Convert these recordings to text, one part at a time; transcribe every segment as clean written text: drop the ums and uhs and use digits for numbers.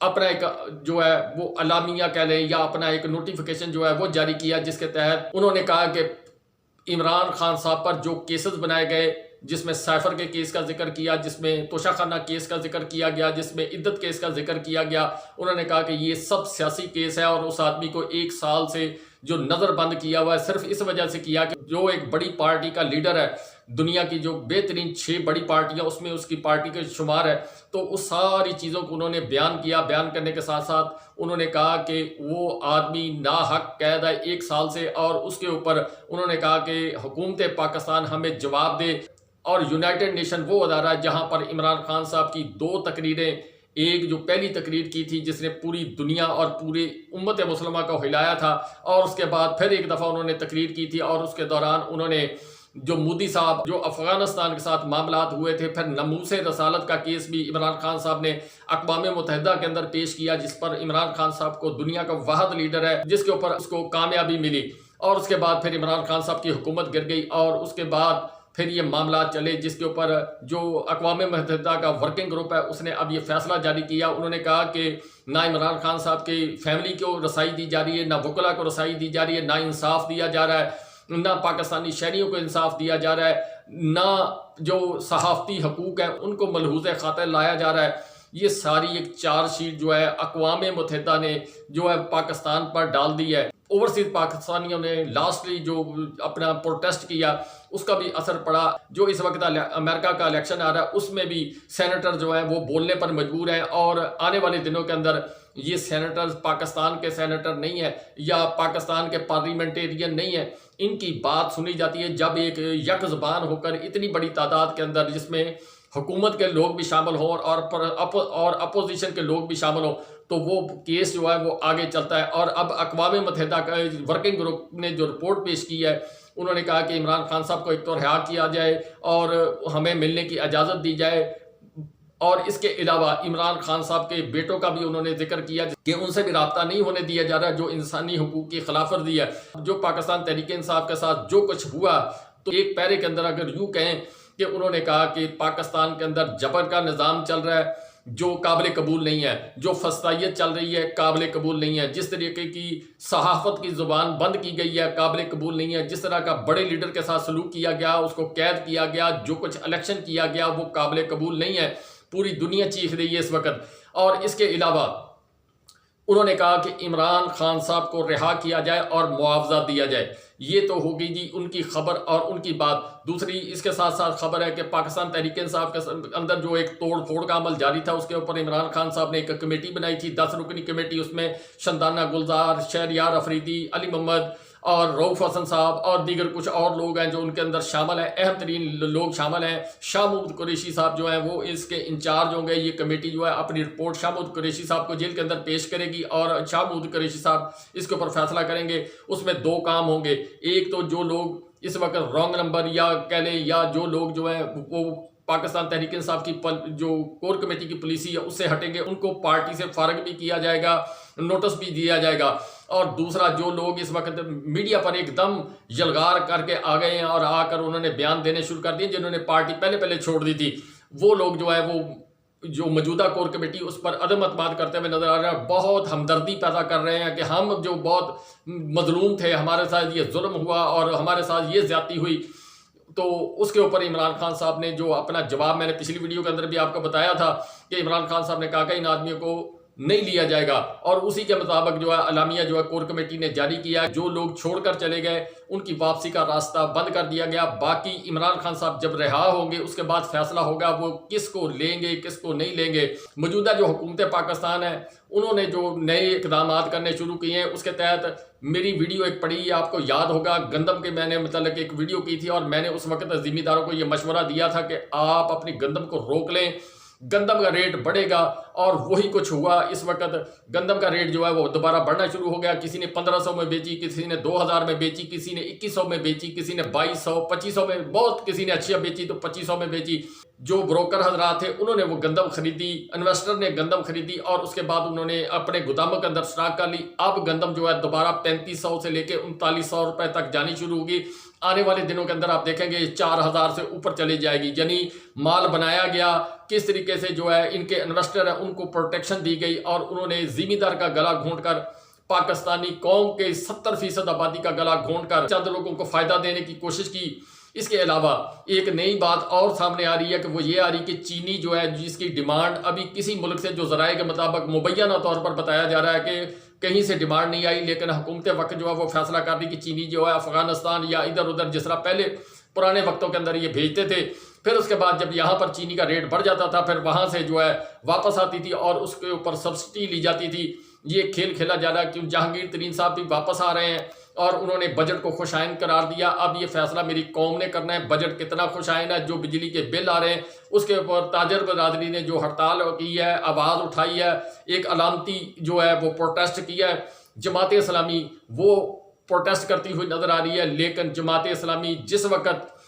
اپنا ایک جو ہے وہ اعلامیہ کہہ لیں یا اپنا ایک نوٹیفیکیشن جو ہے وہ جاری کیا، جس کے تحت انہوں نے کہا کہ عمران خان صاحب پر جو کیسز بنائے گئے، جس میں سائفر کے کیس کا ذکر کیا، جس میں توشہ خانہ کیس کا ذکر کیا گیا، جس میں عدت کیس کا ذکر کیا گیا، انہوں نے کہا کہ یہ سب سیاسی کیس ہے اور اس آدمی کو 1 سال سے جو نظر بند کیا ہوا ہے صرف اس وجہ سے کیا کہ جو ایک بڑی پارٹی کا لیڈر ہے، دنیا کی جو بہترین 6 بڑی پارٹیاں اس میں اس کی پارٹی کا شمار ہے، تو اس ساری چیزوں کو انہوں نے بیان کیا۔ بیان کرنے کے ساتھ ساتھ انہوں نے کہا کہ وہ آدمی ناحق قید ہے 1 سال سے، اور اس کے اوپر انہوں نے کہا کہ حکومت پاکستان ہمیں جواب دے۔ اور یونائٹڈ نیشن وہ ادارہ ہے جہاں پر عمران خان صاحب کی 2 تقریریں، ایک جو پہلی تقریر کی تھی جس نے پوری دنیا اور پوری امت مسلمہ کو ہلایا تھا، اور اس کے بعد پھر ایک دفعہ انہوں نے تقریر کی تھی، اور اس کے دوران انہوں نے جو مودی صاحب جو افغانستان کے ساتھ معاملات ہوئے تھے، پھر ناموس رسالت کا کیس بھی عمران خان صاحب نے اقوام متحدہ کے اندر پیش کیا، جس پر عمران خان صاحب کو دنیا کا واحد لیڈر ہے جس کے اوپر اس کو کامیابی ملی۔ اور اس کے بعد پھر عمران خان صاحب کی حکومت گر گئی، اور اس کے بعد پھر یہ معاملات چلے، جس کے اوپر جو اقوام متحدہ کا ورکنگ گروپ ہے اس نے اب یہ فیصلہ جاری کیا۔ انہوں نے کہا کہ نہ عمران خان صاحب کی فیملی کو رسائی دی جا رہی ہے، نہ وکلا کو رسائی دی جا رہی ہے، نہ انصاف دیا جا رہا ہے، نہ پاکستانی شہریوں کو انصاف دیا جا رہا ہے، نہ جو صحافتی حقوق ہیں ان کو ملحوظ خاطر لایا جا رہا ہے۔ یہ ساری ایک چارج شیٹ جو ہے اقوام متحدہ نے جو ہے پاکستان پر ڈال دی ہے۔ اوورسیز پاکستانیوں نے لاسٹلی جو اپنا پروٹیسٹ کیا اس کا بھی اثر پڑا۔ جو اس وقت امریکہ کا الیکشن آ رہا ہے اس میں بھی سینیٹر جو ہیں وہ بولنے پر مجبور ہیں، اور آنے والے دنوں کے اندر یہ سینیٹرز پاکستان کے سینیٹر نہیں ہیں یا پاکستان کے پارلیمنٹیرین نہیں ہیں، ان کی بات سنی جاتی ہے جب ایک یک زبان ہو کر اتنی بڑی تعداد کے اندر، جس میں حکومت کے لوگ بھی شامل ہوں اور اپوزیشن کے لوگ بھی شامل ہوں، تو وہ کیس جو ہے وہ آگے چلتا ہے۔ اور اب اقوام متحدہ کا ورکنگ گروپ نے جو رپورٹ پیش کی ہے، انہوں نے کہا کہ عمران خان صاحب کو ایک تو رہا کیا جائے اور ہمیں ملنے کی اجازت دی جائے، اور اس کے علاوہ عمران خان صاحب کے بیٹوں کا بھی انہوں نے ذکر کیا کہ ان سے بھی رابطہ نہیں ہونے دیا جا رہا، جو انسانی حقوق کی خلاف ورزی ہے۔ جو پاکستان تحریک انصاف کے ساتھ جو کچھ ہوا، تو ایک پیرے کے اندر اگر یوں کہیں کہ انہوں نے کہا کہ پاکستان کے اندر جبر کا نظام چل رہا ہے جو قابل قبول نہیں ہے، جو فسطائیت چل رہی ہے قابل قبول نہیں ہے، جس طریقے کی صحافت کی زبان بند کی گئی ہے قابل قبول نہیں ہے، جس طرح کا بڑے لیڈر کے ساتھ سلوک کیا گیا، اس کو قید کیا گیا، جو کچھ الیکشن کیا گیا وہ قابل قبول نہیں ہے۔ پوری دنیا چیخ رہی ہے اس وقت۔ اور اس کے علاوہ انہوں نے کہا کہ عمران خان صاحب کو رہا کیا جائے اور معاوضہ دیا جائے۔ یہ تو ہوگی جی ان کی خبر اور ان کی بات۔ دوسری اس کے ساتھ ساتھ خبر ہے کہ پاکستان تحریک انصاف کے اندر جو ایک توڑ پھوڑ کا عمل جاری تھا، اس کے اوپر عمران خان صاحب نے ایک کمیٹی بنائی تھی، 10 رکنی کمیٹی۔ اس میں شندانہ گلزار، شہریار افریدی، علی محمد اور رؤف حسن صاحب اور دیگر کچھ اور لوگ ہیں جو ان کے اندر شامل ہیں۔ اہم ترین لوگ شامل ہیں۔ شاہ محمود قریشی صاحب جو ہیں وہ اس کے انچارج ہوں گے۔ یہ کمیٹی جو ہے اپنی رپورٹ شاہ محمود قریشی صاحب کو جیل کے اندر پیش کرے گی، اور شاہ محمود قریشی صاحب اس کے اوپر فیصلہ کریں گے۔ اس میں 2 کام ہوں گے، ایک تو جو لوگ اس وقت رانگ نمبر یا کہہ لیں یا جو لوگ جو ہیں وہ پاکستان تحریک انصاف کی جو کور کمیٹی کی پالیسی ہے اس سے ہٹیں گے، ان کو پارٹی سے فارغ بھی کیا جائے گا، نوٹس بھی دیا جائے گا۔ اور دوسرا جو لوگ اس وقت میڈیا پر ایک دم یلغار کر کے آ گئے ہیں اور آ کر انہوں نے بیان دینے شروع کر دیے، جنہوں نے پارٹی پہلے چھوڑ دی تھی، وہ لوگ جو ہے وہ جو موجودہ کور کمیٹی اس پر عدم اعتماد کرتے ہوئے نظر آ رہا ہے، بہت ہمدردی پیدا کر رہے ہیں کہ ہم جو بہت مظلوم تھے، ہمارے ساتھ یہ ظلم ہوا اور ہمارے ساتھ یہ زیادتی ہوئی۔ تو اس کے اوپر عمران خان صاحب نے جو اپنا جواب، میں نے پچھلی ویڈیو کے اندر بھی آپ کو بتایا تھا کہ عمران خان صاحب نے کہا کہ ان آدمیوں کو نہیں لیا جائے گا، اور اسی کے مطابق جو ہے اعلامیہ جو ہے کور کمیٹی نے جاری کیا، جو لوگ چھوڑ کر چلے گئے ان کی واپسی کا راستہ بند کر دیا گیا۔ باقی عمران خان صاحب جب رہا ہوں گے اس کے بعد فیصلہ ہوگا وہ کس کو لیں گے کس کو نہیں لیں گے۔ موجودہ جو حکومت پاکستان ہے انہوں نے جو نئے اقدامات کرنے شروع کیے ہیں، اس کے تحت میری ویڈیو ایک پڑی ہے، آپ کو یاد ہوگا گندم کے میں نے متعلق ایک ویڈیو کی تھی، اور میں نے اس وقت ذمہ داروں کو یہ مشورہ دیا تھا کہ آپ اپنی گندم کو روک لیں، گندم کا ریٹ بڑھے گا، اور وہی کچھ ہوا۔ اس وقت گندم کا ریٹ جو ہے وہ دوبارہ بڑھنا شروع ہو گیا۔ کسی نے 1500 میں بیچی، کسی نے 2000 میں بیچی، کسی نے 2100 میں بیچی، کسی نے 2200 2500 میں، بہت کسی نے اچھا بیچی تو 2500 میں بیچی۔ جو بروکر حضرات تھے انہوں نے وہ گندم خریدی، انویسٹر نے گندم خریدی اور اس کے بعد انہوں نے اپنے گوداموں کے اندر اسٹاک کر لی۔ اب گندم جو ہے دوبارہ 3500 سے لے کے 3900 روپے تک جانی شروع ہوگی۔ آنے والے دنوں کے اندر آپ دیکھیں گے 4000 سے اوپر چلی جائے گی، یعنی مال بنایا گیا کس طریقے سے جو ہے ان کے انویسٹر ہیں ان کو پروٹیکشن دی گئی اور انہوں نے زمیندار کا گلا گھونٹ کر پاکستانی قوم کے 70% آبادی کا گلا گھونٹ کر چند لوگوں کو فائدہ دینے کی کوشش کی۔ اس کے علاوہ ایک نئی بات اور سامنے آ رہی ہے کہ وہ یہ آ رہی کہ چینی جو ہے جس کی ڈیمانڈ ابھی کسی ملک سے جو ذرائع کے مطابق مبینہ طور پر بتایا جا رہا ہے کہ کہیں سے ڈیمانڈ نہیں آئی، لیکن حکومت وقت جو ہے وہ فیصلہ کر دی کہ چینی جو ہے افغانستان یا ادھر ادھر جس طرح پہلے پرانے وقتوں کے اندر یہ بھیجتے تھے، پھر اس کے بعد جب یہاں پر چینی کا ریٹ بڑھ جاتا تھا پھر وہاں سے جو ہے واپس آتی تھی اور اس کے اوپر سبسڈی لی جاتی تھی۔ یہ کھیل کھیلا جا رہا ہے کہ جہانگیر ترین صاحب بھی واپس آ رہے ہیں اور انہوں نے بجٹ کو خوش آئند قرار دیا۔ اب یہ فیصلہ میری قوم نے کرنا ہے بجٹ کتنا خوش آئند ہے۔ جو بجلی کے بل آ رہے ہیں اس کے اوپر تاجر برادری نے جو ہڑتال کی ہے، آواز اٹھائی ہے، ایک علامتی جو ہے وہ پروٹیسٹ کیا ہے۔ جماعت اسلامی وہ پروٹیسٹ کرتی ہوئی نظر آ رہی ہے، لیکن جماعت اسلامی جس وقت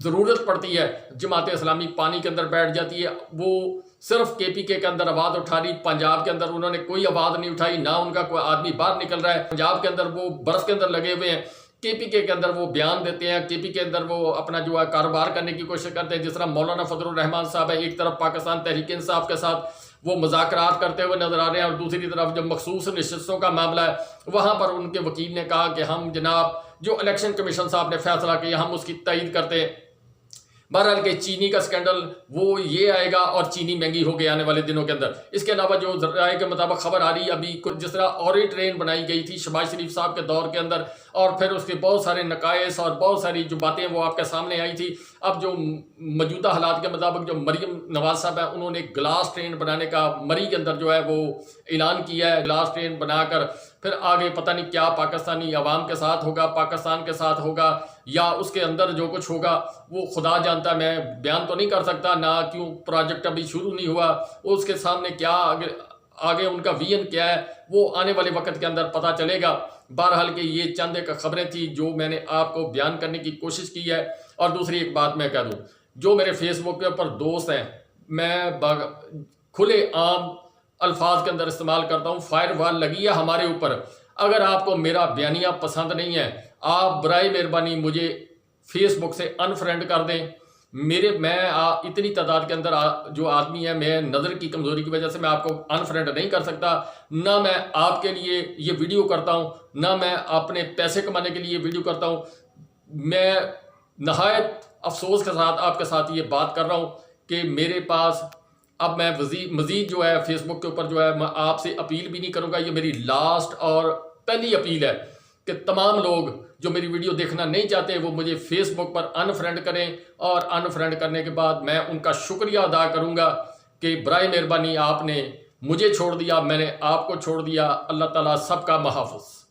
ضرورت پڑتی ہے جماعت اسلامی پانی کے اندر بیٹھ جاتی ہے۔ وہ صرف کے پی کے اندر آواز اٹھا رہی، پنجاب کے اندر انہوں نے کوئی آواز نہیں اٹھائی، نہ ان کا کوئی آدمی باہر نکل رہا ہے۔ پنجاب کے اندر وہ برف کے اندر لگے ہوئے ہیں، کے پی کے اندر وہ بیان دیتے ہیں، کے پی کے اندر وہ اپنا جو ہے کاروبار کرنے کی کوشش کرتے ہیں۔ جس طرح مولانا فضل الرحمان صاحب ہے، ایک طرف پاکستان تحریک انصاف کے ساتھ وہ مذاکرات کرتے ہوئے نظر آ رہے ہیں اور دوسری طرف جو مخصوص نشستوں کا معاملہ ہے وہاں پر ان کے وکیل نے کہا کہ ہم جناب جو الیکشن کمیشن صاحب نے فیصلہ کیا ہم اس کی تائید کرتے ہیں۔ بہرحال کہ چینی کا سکینڈل وہ یہ آئے گا اور چینی مہنگی ہو گئی آنے والے دنوں کے اندر۔ اس کے علاوہ جو ذرائع کے مطابق خبر آ رہی ہے ابھی جس طرح اوری ٹرین بنائی گئی تھی شہباز شریف صاحب کے دور کے اندر اور پھر اس کے بہت سارے نقائص اور بہت ساری جو باتیں وہ آپ کے سامنے آئی تھی، اب جو موجودہ حالات کے مطابق جو مریم نواز صاحب ہیں انہوں نے گلاس ٹرین بنانے کا مری کے اندر جو ہے وہ اعلان کیا ہے۔ گلاس ٹرین بنا کر پھر آگے پتہ نہیں کیا پاکستانی عوام کے ساتھ ہوگا، پاکستان کے ساتھ ہوگا یا اس کے اندر جو کچھ ہوگا وہ خدا جانتا ہے، میں بیان تو نہیں کر سکتا، نہ کیوں پروجیکٹ ابھی شروع نہیں ہوا، اس کے سامنے کیا آگے ان کا ویژن کیا ہے وہ آنے والے وقت کے اندر پتہ چلے گا۔ بہرحال کہ یہ چند ایک خبریں تھیں جو میں نے آپ کو بیان کرنے کی کوشش کی ہے۔ اور دوسری ایک بات میں کہہ دوں، جو میرے فیس بک کے اوپر دوست ہیں میں کھلے عام الفاظ کے اندر استعمال کرتا ہوں، فائر وال لگی ہے ہمارے اوپر۔ اگر آپ کو میرا بیانیہ پسند نہیں ہے آپ برائے مہربانی مجھے فیس بک سے انفرینڈ کر دیں۔ میں اتنی تعداد کے اندر جو آدمی ہے میں نظر کی کمزوری کی وجہ سے میں آپ کو انفرینڈ نہیں کر سکتا، نہ میں آپ کے لیے یہ ویڈیو کرتا ہوں نہ میں اپنے پیسے کمانے کے لیے ویڈیو کرتا ہوں۔ میں نہایت افسوس کے ساتھ آپ کے ساتھ یہ بات کر رہا ہوں کہ میرے پاس اب میں مزید جو ہے فیس بک کے اوپر جو ہے میں آپ سے اپیل بھی نہیں کروں گا، یہ میری لاسٹ اور پہلی اپیل ہے کہ تمام لوگ جو میری ویڈیو دیکھنا نہیں چاہتے وہ مجھے فیس بک پر انفرینڈ کریں، اور انفرینڈ کرنے کے بعد میں ان کا شکریہ ادا کروں گا کہ برائے مہربانی آپ نے مجھے چھوڑ دیا، میں نے آپ کو چھوڑ دیا۔ اللہ تعالیٰ سب کا محافظ۔